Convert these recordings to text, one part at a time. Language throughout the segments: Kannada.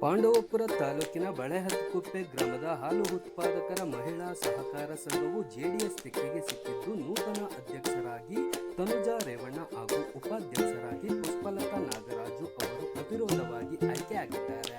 ಪಾಂಡವಪುರ ತಾಲೂಕಿನ ಬಳೆಹತ್ತುಕುಪ್ಪೆ ಗ್ರಾಮದ ಹಾಲು ಉತ್ಪಾದಕರ ಮಹಿಳಾ ಸಹಕಾರ ಸಂಘವು ಜೆಡಿಎಸ್ ತೆಕ್ಕೆಗೆ ಸಿಕ್ಕಿದ್ದು ನೂತನ ಅಧ್ಯಕ್ಷರಾಗಿ ತನುಜಾ ರೇವಣ್ಣ ಹಾಗೂ ಉಪಾಧ್ಯಕ್ಷರಾಗಿ ಪುಷ್ಪಲತಾ ನಾಗರಾಜು ಅವರು ಅವಿರೋಧವಾಗಿ ಆಯ್ಕೆಯಾಗಿದ್ದಾರೆ.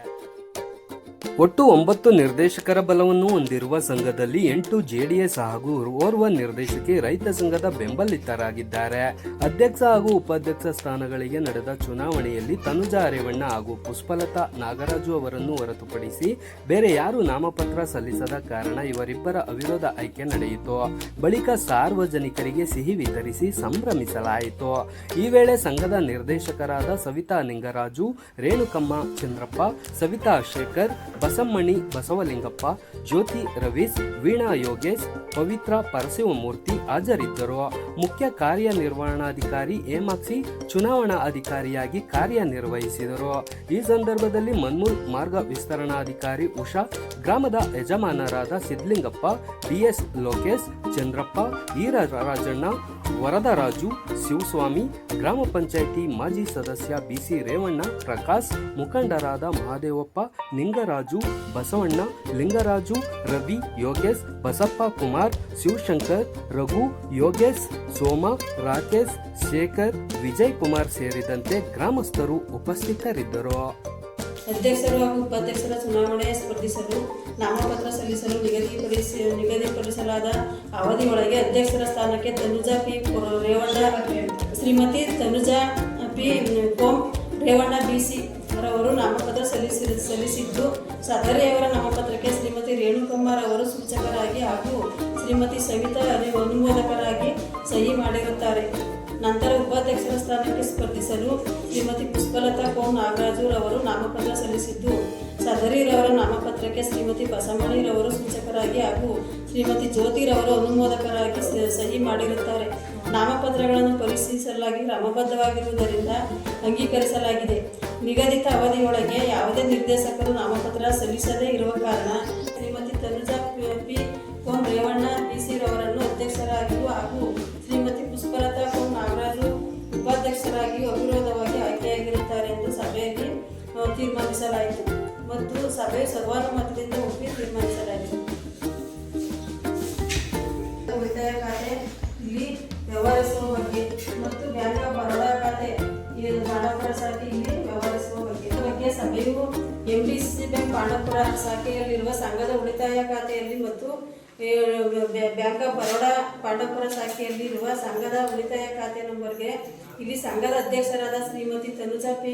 ಒಟ್ಟು 9 ನಿರ್ದೇಶಕರ ಬಲವನ್ನು ಹೊಂದಿರುವ ಸಂಘದಲ್ಲಿ 8 ಜೆಡಿಎಸ್ ಹಾಗೂ ಓರ್ವ ನಿರ್ದೇಶಕಿ ರೈತ ಸಂಘದ ಬೆಂಬಲಿತರಾಗಿದ್ದಾರೆ. ಅಧ್ಯಕ್ಷ ಹಾಗೂ ಉಪಾಧ್ಯಕ್ಷ ಸ್ಥಾನಗಳಿಗೆ ನಡೆದ ಚುನಾವಣೆಯಲ್ಲಿ ತನುಜಾ ರೇವಣ್ಣ ಹಾಗೂ ಪುಷ್ಪಲತಾ ನಾಗರಾಜು ಅವರನ್ನು ಹೊರತುಪಡಿಸಿ ಬೇರೆ ಯಾರೂ ನಾಮಪತ್ರ ಸಲ್ಲಿಸದ ಕಾರಣ ಇವರಿಬ್ಬರ ಅವಿರೋಧ ಆಯ್ಕೆ ನಡೆಯಿತು. ಬಳಿಕ ಸಾರ್ವಜನಿಕರಿಗೆ ಸಿಹಿ ವಿತರಿಸಿ ಸಂಭ್ರಮಿಸಲಾಯಿತು. ಈ ವೇಳೆ ಸಂಘದ ನಿರ್ದೇಶಕರಾದ ಸವಿತಾ ನಿಂಗರಾಜು, ರೇಣುಕಮ್ಮ ಚಂದ್ರಪ್ಪ, ಸವಿತಾ ಶೇಖರ್, ಬಸಮ್ಮಣಿ ಬಸವಲಿಂಗಪ್ಪ, ಜ್ಯೋತಿ ರವೀಶ್, ವೀಣಾ ಯೋಗೇಶ್, ಪವಿತ್ರ ಪರಶಿವಮೂರ್ತಿ ಹಾಜರಿದ್ದರು. ಮುಖ್ಯ ಕಾರ್ಯನಿರ್ವಹಣಾಧಿಕಾರಿ ಹೇಮಾಕ್ಷಿ ಚುನಾವಣಾ ಅಧಿಕಾರಿಯಾಗಿ ಕಾರ್ಯನಿರ್ವಹಿಸಿದರು. ಈ ಸಂದರ್ಭದಲ್ಲಿ ಮನ್ಮೂಲ್ ಮಾರ್ಗ ವಿಸ್ತರಣಾಧಿಕಾರಿ ಉಷಾ, ಗ್ರಾಮದ ಯಜಮಾನರಾದ ಸಿದ್ಲಿಂಗಪ್ಪ, ಡಿಎಸ್ ಲೋಕೇಶ್, ಚಂದ್ರಪ್ಪ, ಈರರಾಜಣ್ಣ, ವರದರಾಜು, ಶಿವಸ್ವಾಮಿ, ಗ್ರಾಮ ಪಂಚಾಯಿತಿ ಮಾಜಿ ಸದಸ್ಯ ಬಿಸಿ ರೇವಣ್ಣ, ಪ್ರಕಾಶ್, ಮುಖಂಡರಾದ ಮಹಾದೇವಪ್ಪ, ನಿಂಗರಾಜು, ಬಸವಣ್ಣ, ಲಿಂಗರಾಜು, ರವಿ, ಯೋಗೇಶ್, ಬಸಪ್ಪ ಕುಮಾರ್, ಶಿವಶಂಕರ್, ರಘು, ಯೋಗೇಶ್, ಸೋಮ, ರಾಕೇಶ್, ಶೇಖರ್, ವಿಜಯ್ ಕುಮಾರ್ ಸೇರಿದಂತೆ ಗ್ರಾಮಸ್ಥರು ಉಪಸ್ಥಿತರಿದ್ದರು. ಅಧ್ಯಕ್ಷರು ಹಾಗೂ ಉಪಾಧ್ಯಕ್ಷರ ಚುನಾವಣೆ ಸ್ಪರ್ಧಿಸಲು ನಾಮಪತ್ರ ಸಲ್ಲಿಸಲು ನಿಗದಿಪಡಿಸಲಾದ ಅವಧಿಯೊಳಗೆ ಅಧ್ಯಕ್ಷರ ಸ್ಥಾನಕ್ಕೆ ತನುಜಾ ಪಿ ರೇವಣ್ಣ, ಶ್ರೀಮತಿ ತನುಜಾ ಪಿ ಕೋಂ ರೇವಣ್ಣ ಬಿಸಿ ರವರು ನಾಮಪತ್ರ ಸಲ್ಲಿಸಿದ್ದು, ಸದರಿಯವರ ನಾಮಪತ್ರಕ್ಕೆ ಶ್ರೀಮತಿ ರೇಣುಕಮ್ಮರವರು ಸೂಚಕರಾಗಿ ಹಾಗೂ ಶ್ರೀಮತಿ ಸವಿತಾ ಅನುಮೋದಕರಾಗಿ ಸಹಿ ಮಾಡಿರುತ್ತಾರೆ. ನಂತರ ಉಪಾಧ್ಯಕ್ಷರ ಸ್ಥಾನಕ್ಕೆ ಸ್ಪರ್ಧಿಸಲು ಶ್ರೀಮತಿ ಪುಷ್ಪಲತಾ ಕೋಂ ನಾಗರಾಜು ರವರು ನಾಮಪತ್ರ ಸಲ್ಲಿಸಿದ್ದು, ಸದರಿರವರ ನಾಮಪತ್ರಕ್ಕೆ ಶ್ರೀಮತಿ ಬಸಮ್ಮಣಿರವರು ಸೂಚಕರಾಗಿ ಹಾಗೂ ಶ್ರೀಮತಿ ಜ್ಯೋತಿರವರು ಅನುಮೋದಕರಾಗಿ ಸಹಿ ಮಾಡಿರುತ್ತಾರೆ. ನಾಮಪತ್ರಗಳನ್ನು ಪರಿಶೀಲಿಸಲಾಗಿ ಕ್ರಮಬದ್ಧವಾಗಿರುವುದರಿಂದ ಅಂಗೀಕರಿಸಲಾಗಿದೆ. ನಿಗದಿತ ಅವಧಿಯೊಳಗೆ ಯಾವುದೇ ನಿರ್ದೇಶಕರು ನಾಮಪತ್ರ ಸಲ್ಲಿಸದೇ ಇರುವ ಕಾರಣ ಶ್ರೀಮತಿ ತನುಜಾ ಪಿ ಕೋಂ ರೇವಣ್ಣ ಬಿಸಿ ರವರನ್ನು ಅಧ್ಯಕ್ಷರಾಗಿಯೂ ಹಾಗೂ ಶ್ರೀಮತಿ ಪುಷ್ಪಲತಾ ಕೋಂ ನಾಗರಾಜು ಉಪಾಧ್ಯಕ್ಷರಾಗಿಯೂ ಅವಿರೋಧವಾಗಿ ಆಯ್ಕೆಯಾಗಿರುತ್ತಾರೆ ಎಂದು ಸಭೆಯಲ್ಲಿ ತೀರ್ಮಾನಿಸಲಾಯಿತು ಮತ್ತು ಸಭೆಯು ಸರ್ವಾನುಮತದಿಂದ ಒಪ್ಪಿ ತೀರ್ಮಾನಿಸಲಾಯಿತು. ಉಳಿತಾಯ ಖಾತೆ ಇಲ್ಲಿ ವ್ಯವಹರಿಸುವ ಬಗ್ಗೆ ಮತ್ತು ಬ್ಯಾಂಕ್ ಆಫ್ ಬರೋಡಾ ಖಾತೆ ಪಾಂಡವಪುರ ಶಾಖೆ ಇಲ್ಲಿ ವ್ಯವಹರಿಸುವ ಬಗ್ಗೆ ಸಭೆಯು ಎಂಡಿಸಿಸಿ ಬ್ಯಾಂಕ್ ಪಾಂಡವಪುರ ಶಾಖೆಯಲ್ಲಿರುವ ಸಂಘದ ಉಳಿತಾಯ ಖಾತೆಯಲ್ಲಿ ಮತ್ತು ಬ್ಯಾಂಕ್ ಆಫ್ ಬರೋಡಾ ಪಾಂಡವಪುರ ಶಾಖೆಯಲ್ಲಿರುವ ಸಂಘದ ಉಳಿತಾಯ ಖಾತೆ ನಂಬರ್ಗೆ ಇಲ್ಲಿ ಸಂಘದ ಅಧ್ಯಕ್ಷರಾದ ಶ್ರೀಮತಿ ತನುಜಾ ಪಿ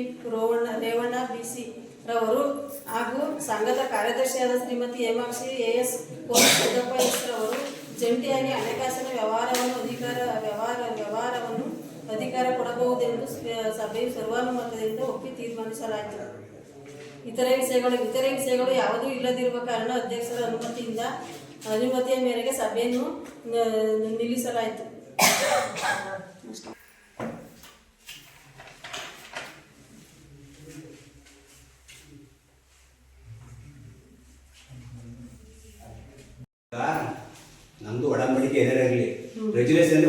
ರೇವಣ್ಣ ಬಿಸಿ ರವರು ಹಾಗೂ ಸಂಘದ ಕಾರ್ಯದರ್ಶಿಯಾದ ಶ್ರೀಮತಿ ಹೇಮಾಕ್ಷಿ ಎಎಸ್ ಸಿದ್ದಪ್ಪ ಎಸ್ ರವರು ಜಂಟಿಯಾಗಿ ಹಣಕಾಸಿನ ವ್ಯವಹಾರವನ್ನು ಅಧಿಕಾರ ಕೊಡಬಹುದೆಂದು ಸಭೆಯು ಸರ್ವಾನುಮತದಿಂದ ಒಪ್ಪಿ ತೀರ್ಮಾನಿಸಲಾಯಿತು. ಇತರೆ ವಿಷಯಗಳು ಯಾವುದೂ ಇಲ್ಲದಿರುವ ಕಾರಣ ಅಧ್ಯಕ್ಷರ ಅನುಮತಿಯ ಮೇರೆಗೆ ಸಭೆಯನ್ನು ನಿಲ್ಲಿಸಲಾಯಿತು. ನಮ್ದು ಒಡಂಬಡಿಕೆ ಏನಾರಾಗಲಿ ರೆಗ್ಯುಲೇಷನ್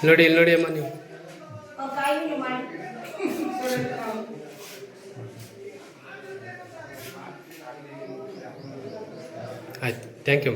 ನೋಡಿ ಇಲ್ಲಿ ನೋಡಿ ಅಮ್ಮ ನೀವು ಆಯ್ತು. Thank you.